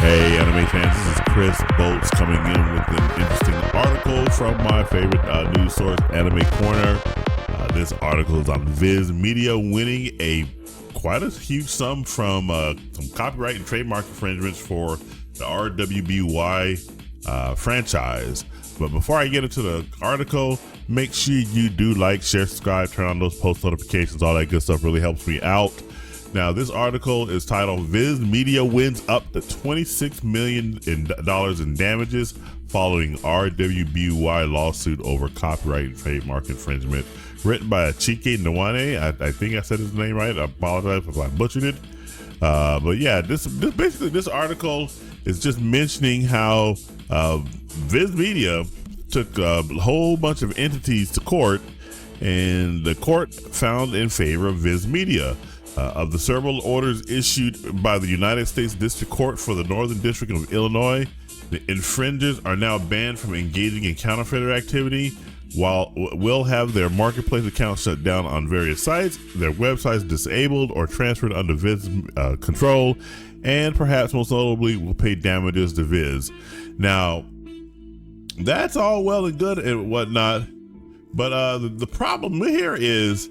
Hey, anime fans, this is Chris Bolts coming in with an interesting article from my favorite news source, Anime Corner. This article is on VIZ Media winning quite a huge sum from some copyright and trademark infringements for the RWBY franchise. But before I get into the article, make sure you do like, share, subscribe, turn on those post notifications. All that good stuff really helps me out. Now, this article is titled VIZ Media Wins Up to $26 million in damages following RWBY lawsuit over copyright and trademark infringement. Written by Chike Nwane. I think I said his name right. I apologize if I butchered it. But yeah, this article is just mentioning how VIZ Media took a whole bunch of entities to court, and the court found in favor of VIZ Media. Of the several orders issued by the United States District Court for the Northern District of Illinois, the infringers are now banned from engaging in counterfeiter activity, while will have their marketplace accounts shut down on various sites, their websites disabled or transferred under VIZ control, and perhaps most notably will pay damages to VIZ. Now, that's all well and good and whatnot, but the problem here is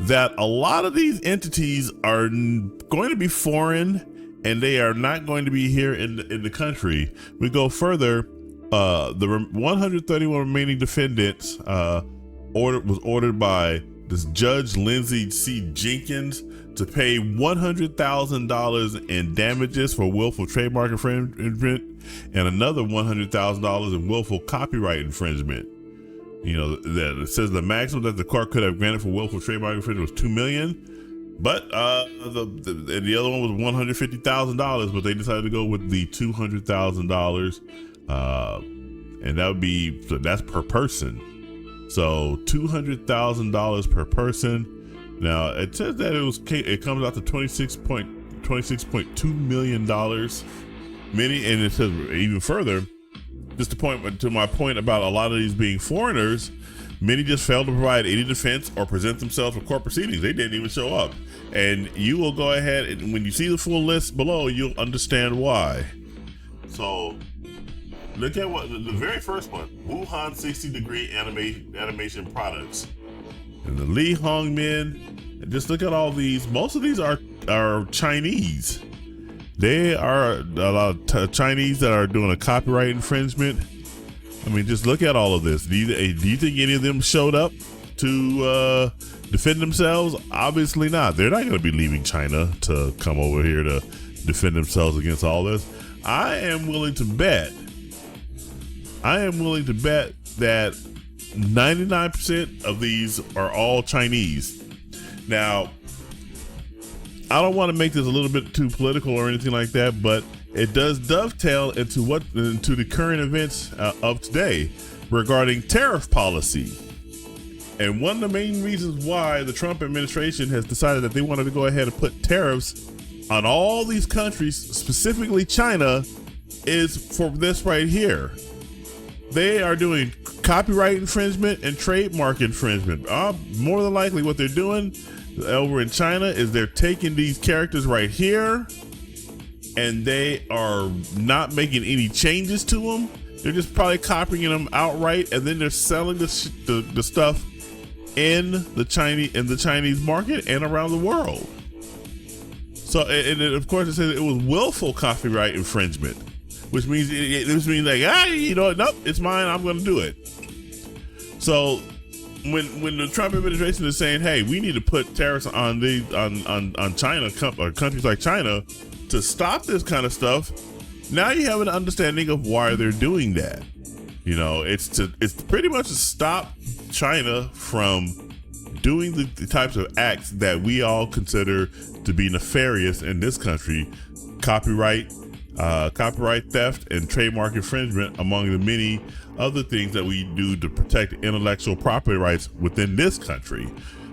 that a lot of these entities are going to be foreign and they are not going to be here in the country. We go further, the 131 remaining defendants was ordered by this Judge Lindsay C. Jenkins to pay $100,000 in damages for willful trademark infringement and another $100,000 in willful copyright infringement. You know, that it says the maximum that the court could have granted for willful trademark infringement was $2 million, but the other one was $150,000, but they decided to go with the $200,000, and that would be, so that's per person. So $200,000 per person. Now it says that it comes out to $26.2 million. Many, and it says even further. Just to my point about a lot of these being foreigners, many just failed to provide any defense or present themselves for court proceedings. They didn't even show up. And you will go ahead and when you see the full list below, you'll understand why. So look at what the very first one, Wuhan 60 Degree Animation Products. And the Li Hong Min, just look at all these. Most of these are Chinese. They are a lot of Chinese that are doing a copyright infringement. I mean, just look at all of this. Do you think any of them showed up to defend themselves? Obviously not. They're not going to be leaving China to come over here to defend themselves against all this. I am willing to bet that 99% of these are all Chinese. Now, I don't want to make this a little bit too political or anything like that, but it does dovetail into the current events of today regarding tariff policy. And one of the main reasons why the Trump administration has decided that they wanted to go ahead and put tariffs on all these countries, specifically China, is for this right here. They are doing copyright infringement and trademark infringement. More than likely what they're doing over in China is they're taking these characters right here and they are not making any changes to them. They're just probably copying them outright, and then they're selling the stuff in the Chinese market and around the world. So, and of course it says it was willful copyright infringement, which means like, nope, it's mine, I'm going to do it. So when the Trump administration is saying, hey, we need to put tariffs on China, or countries like China, to stop this kind of stuff, now you have an understanding of why they're doing that. You know, it's pretty much to stop China from doing the types of acts that we all consider to be nefarious in this country: copyright theft and trademark infringement, among the many other things that we do to protect intellectual property rights within this country.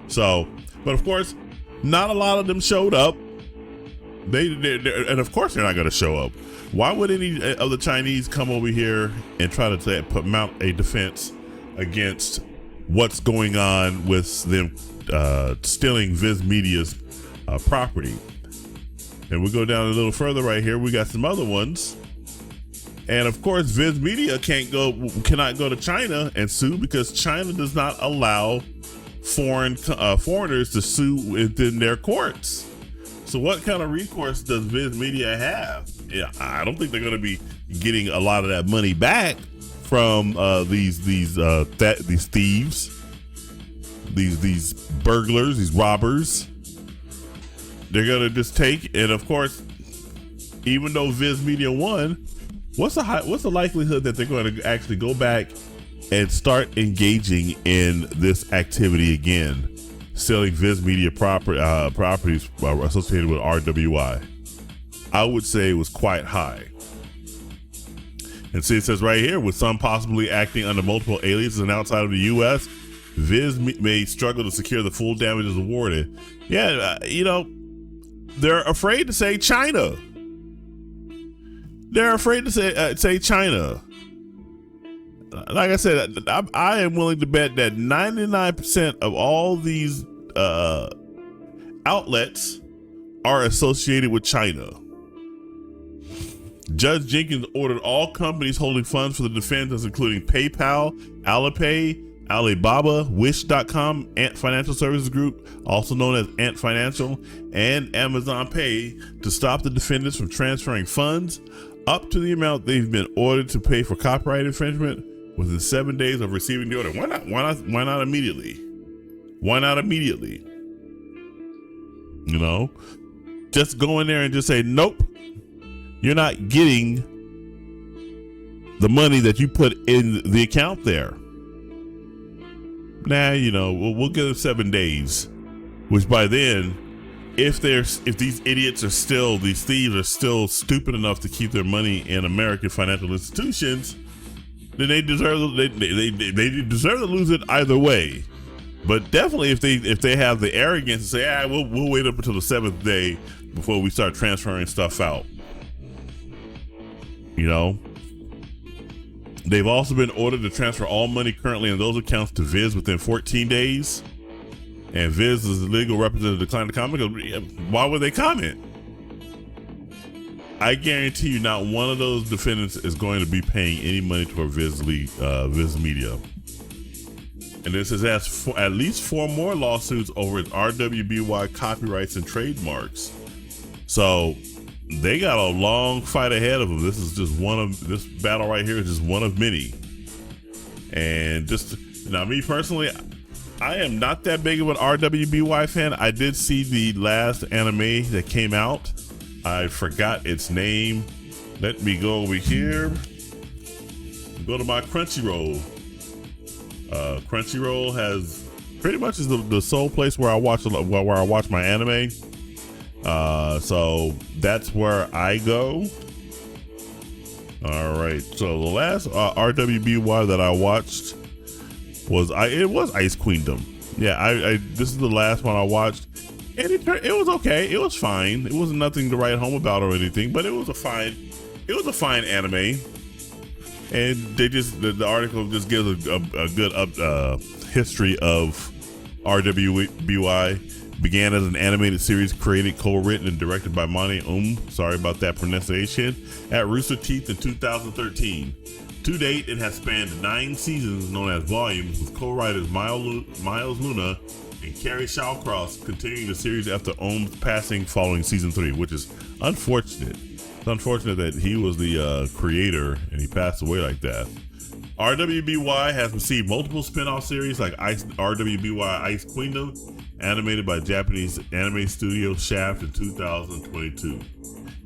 So, but of course, not a lot of them showed up. And of course they're not going to show up. Why would any of the Chinese come over here and try to mount a defense against what's going on with them stealing VIZ Media's property? And we go down a little further right here. We got some other ones. And of course, VIZ Media cannot go to China and sue because China does not allow foreigners to sue within their courts. So what kind of recourse does VIZ Media have? Yeah, I don't think they're going to be getting a lot of that money back from these thieves, these burglars, these robbers. They're going to just take, and of course, even though VIZ Media won, what's the likelihood that they're going to actually go back and start engaging in this activity again, selling VIZ Media properties associated with RWBY? I would say it was quite high. And see, it says right here, with some possibly acting under multiple aliases and outside of the U.S., VIZ may struggle to secure the full damages awarded. Yeah, they're afraid to say China. They're afraid to say China. Like I said, I am willing to bet that 99% of all these outlets are associated with China. Judge Jenkins ordered all companies holding funds for the defendants, including PayPal, Alipay, Alibaba, Wish.com, Ant Financial Services Group, also known as Ant Financial, and Amazon Pay, to stop the defendants from transferring funds up to the amount they've been ordered to pay for copyright infringement within 7 days of receiving the order. Why not immediately? Why not immediately? Just go in there and just say, nope, you're not getting the money that you put in the account there. Nah, we'll give them 7 days, which by then, if these thieves are still stupid enough to keep their money in American financial institutions, then they deserve to lose it either way. But definitely, if they have the arrogance to say, we'll wait up until the 7th day before we start transferring stuff out. They've also been ordered to transfer all money currently in those accounts to VIZ within 14 days. And VIZ is the legal representative declined to comment. Why would they comment? I guarantee you not one of those defendants is going to be paying any money toward VIZ Media. And this has asked for at least 4 more lawsuits over its RWBY copyrights and trademarks. So they got a long fight ahead of them. This battle right here is just one of many. And me personally, I am not that big of an RWBY fan. I did see the last anime that came out. I forgot its name. Let me go over here. Go to my Crunchyroll. Crunchyroll has pretty much is the sole place where I watch my anime. So that's where I go. All right. So the last RWBY that I watched was Ice Queendom. Yeah, this is the last one I watched, and it was okay. It was fine. It wasn't nothing to write home about or anything, but it was a fine anime. And they the article just gives a good history of RWBY. Began as an animated series created, co-written, and directed by Monty sorry about that pronunciation, at Rooster Teeth in 2013. To date, it has spanned 9 seasons known as volumes, with co-writers Miles Luna and Carrie Shawcross continuing the series after Ohm's passing following season 3, which is unfortunate. It's unfortunate that he was the creator and he passed away like that. RWBY has received multiple spin-off series like RWBY Ice Queendom, animated by Japanese anime studio Shaft in 2022.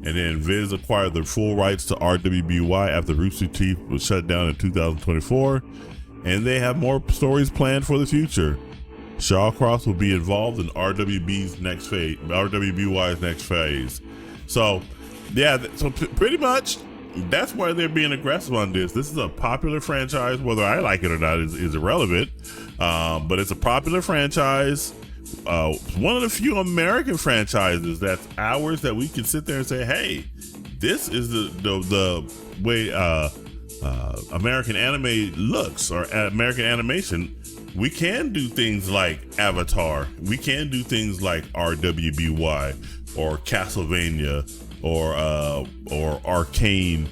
And then VIZ acquired the full rights to RWBY after Rooster Teeth was shut down in 2024, and they have more stories planned for the future. Shawcross will be involved in RWBY's next phase. So, yeah, pretty much that's why they're being aggressive on this. This is a popular franchise. Whether I like it or not is irrelevant, but it's a popular franchise. One of the few American franchises that's ours that we can sit there and say, hey, this is the way American anime looks, or American animation. we can do things like Avatar. We can do things like RWBY or Castlevania or Arcane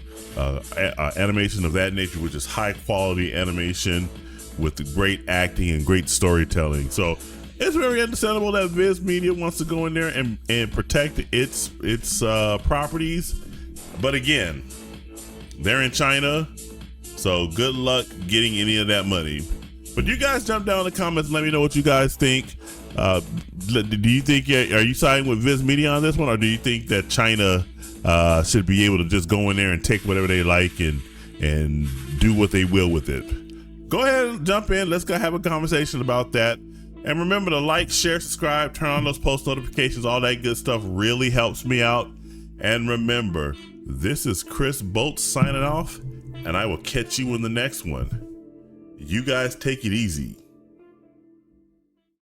animation of that nature, which is high quality animation with great acting and great storytelling. So it's very understandable that VIZ Media wants to go in there and protect its properties. But again, they're in China, so good luck getting any of that money. But you guys jump down in the comments and let me know what you guys think. Do you think, are you siding with VIZ Media on this one, or do you think that China should be able to just go in there and take whatever they like and do what they will with it? Go ahead and jump in. Let's go have a conversation about that. And remember to like, share, subscribe, turn on those post notifications. All that good stuff really helps me out. And remember, this is Chris Bolt signing off, and I will catch you in the next one. You guys take it easy.